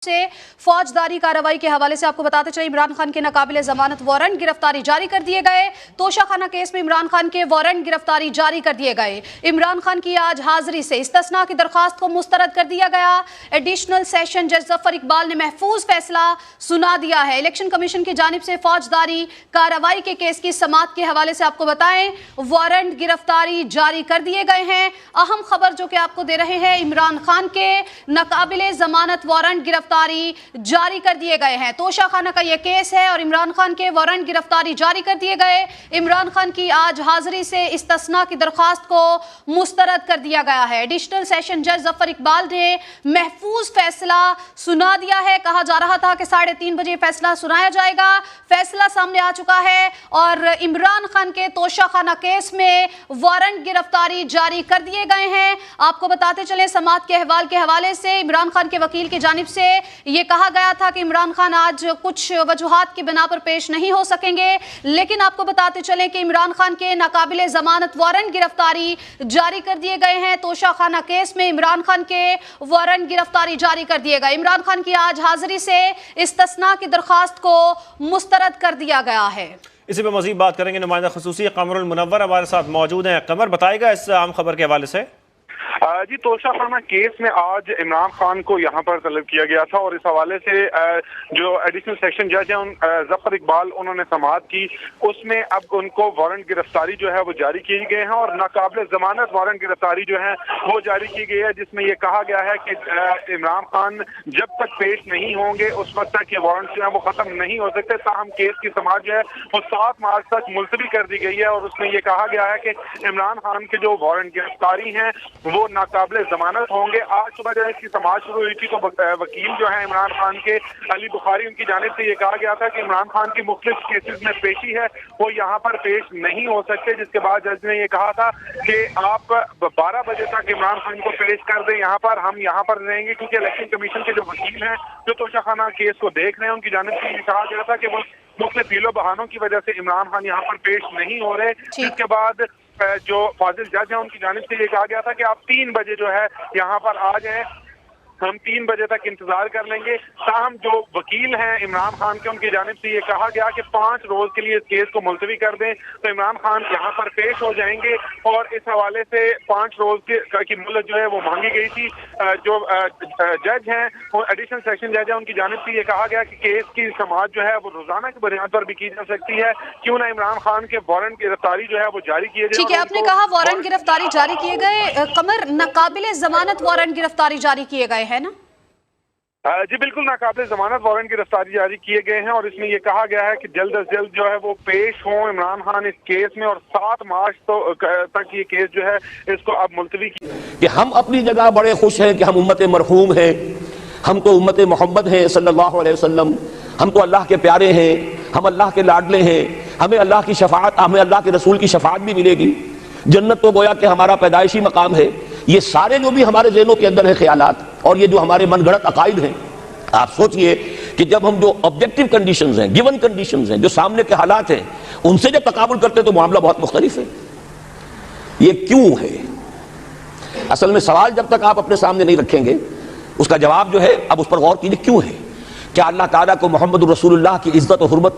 से फौजदारी कार्रवाई के हवाले से आपको बताते चले इमरान खान के नाकाबिले जमानत वारंट गिरफ्तारी जारी कर दिए गए। तोशाखाना केस में इमरान खान के वारंट गिरफ्तारी जारी कर दिए गए। इमरान खान की आज हाजिरी से इस्तिस्ना की दरख्वास्त को मुस्तरद कर दिया गया। एडिशनल सेशन जज जफर इकबाल ने महफूज फैसला सुना दिया है। इलेक्शन कमीशन की जानिब से फौजदारी कार्रवाई के केस की समाअत के हवाले से आपको बताएं, वारंट गिरफ्तारी जारी कर दिए गए हैं। अहम खबर जो कि आपको दे रहे हैं, इमरान खान के नाकाबिले जमानत वारंट गिरफ्तारी जारी कर दिए गए हैं। तोशाखाना का यह केस है और इमरान खान के वारंट गिरफ्तारी जारी कर दिए गए। इमरान खान की आज हाजिरी से इस्तिस्ना की दरख्वास्त को मुस्तरद कर दिया गया है। एडिशनल सेशन जज जफर इकबाल ने महफूज फैसला सुना दिया है। कहा जा रहा था कि 3:30 बजे फैसला सुनाया जाएगा। फैसला सामने आ चुका है और इमरान खान के तोशाखाना केस में वारंट गिरफ्तारी जारी कर दिए गए हैं। आपको बताते चले समाअत के अहवाल के हवाले से इमरान खान के वकील की जानिब से ये कहा गया था कि इमरान खान आज कुछ वजूहात की बिना पर पेश नहीं हो सकेंगे, लेकिन आपको बताते चलें कि इमरान खान के नाकाबिले जमानत वारंट गिरफ्तारी जारी कर दिए गए हैं। तोशाखाना केस में इमरान खान के वारंट गिरफ्तारी जारी कर दिए गए। इमरान खान की आज हाजिरी से इस्तिस्ना की दरख्वास्त को मुस्तरद कर दिया गया है। इसी पे मज़ीद बात करेंगे। नुमाइंदा खुसूसी कमरुल मुनव्वर हमारे साथ मौजूद हैं। कमर, बताएगा इस आम खबर के हवाले से। जी, तोशाखाना केस में आज इमरान खान को यहाँ पर तलब किया गया था और इस हवाले से जो एडिशनल सेक्शन जज हैं जफर इकबाल, उन्होंने समाअत की। उसमें अब उनको वारंट गिरफ्तारी जो है वो जारी किए गए हैं और नाकाबिले जमानत वारंट गिरफ्तारी जो है वो जारी की गई है, जिसमें ये कहा गया है कि इमरान खान जब तक पेश नहीं होंगे उस वक्त तक ये वारंट जो है वो खत्म नहीं हो सकते। ताहम केस की समाअत जो है वो 7 मार्च तक मुलतवी कर दी गई है और उसमें ये कहा गया है कि इमरान खान के जो वारंट गिरफ्तारी हैं वो नाकाबिले जमानत होंगे। आज सुबह जब इसकी समाअत शुरू हुई थी तो वकील जो है इमरान खान के अली बुखारी, उनकी जानिब से ये कहा गया था कि इमरान खान की मुख्तलिफ केसेस में पेशी है, वो यहाँ पर पेश नहीं हो सकते। जिसके बाद जज ने ये कहा था कि आप 12 बजे तक इमरान खान को पेश कर दें, यहाँ पर हम यहाँ पर रहेंगे, क्योंकि इलेक्शन कमीशन के जो वकील हैं जो तोशाखाना केस को देख रहे हैं, उनकी जानिब से ये कहा गया था कि वो मुख्तलिफ हीलो बहानों की वजह से इमरान खान यहाँ पर पेश नहीं हो रहे। जिसके बाद जो फाजिल जज है उनकी जानिब से ये कहा गया था कि आप 3 बजे जो है यहाँ पर आ जाएं, हम 3 बजे तक इंतजार कर लेंगे। ताहम जो वकील हैं इमरान खान के, उनकी जानिब से ये कहा गया कि 5 रोज के लिए इस केस को मुलतवी कर दें तो इमरान खान यहाँ पर पेश हो जाएंगे और इस हवाले से 5 रोज की मोहलत जो है वो मांगी गई थी। जो जज हैं वो एडिशनल सेक्शन जज है, उनकी जानिब से ये कहा गया कि केस की समाअत जो है वो रोजाना की बुनियाद पर भी की जा सकती है, क्यों ना इमरान खान के वारंट गिरफ्तारी जो है वो जारी किए जाए। ठीक है, आपने कहा वारंट गिरफ्तारी जारी किए गए। कमर, नाकाबिले जमानत वारंट गिरफ्तारी जारी किए गए है ना? जी बिल्कुल, नाकाबिले जमानत वारंट गिरफ्तारी जारी किए गए हैं और इसमें यह कहा गया है कि जल्द अज जल्द जो है वो पेश हों इमरान खान इस केस में और 7 मार्च तक ये केस जो है इसको अब मुलतवी कि हम अपनी जगह बड़े खुश हैं कि हम उम्मत मरहूम हैं, हम तो उम्मत मोहम्मद हैं सल्लल्लाहु अलैहि वसल्लम, हम तो अल्लाह के प्यारे हैं, हम अल्लाह के लाडले हैं, हमें अल्लाह की शफाअत, हमें अल्लाह के रसूल की शफाअत भी मिलेगी, जन्नत तो गोया कि हमारा पैदाइशी मकाम है। ये सारे जो भी हमारे ज़हनों के अंदर है ख्यालात और ये जो हमारे मनगढ़ंत अकाइद हैं, आप सोचिए कि जब हम जो ऑब्जेक्टिव कंडीशंस हैं, गिवन कंडीशंस हैं, जो सामने के हालात हैं, उनसे जब तकाबुल करते तो मामला बहुत मुख्तलिफ है। ये क्यों है? असल में सवाल जब तक आप अपने सामने नहीं रखेंगे उसका जवाब जो है अब उस पर गौर कीजिए, क्यों है? क्या अल्लाह ताला को मोहम्मद रसूलुल्लाह की इज्जत और हुर्मत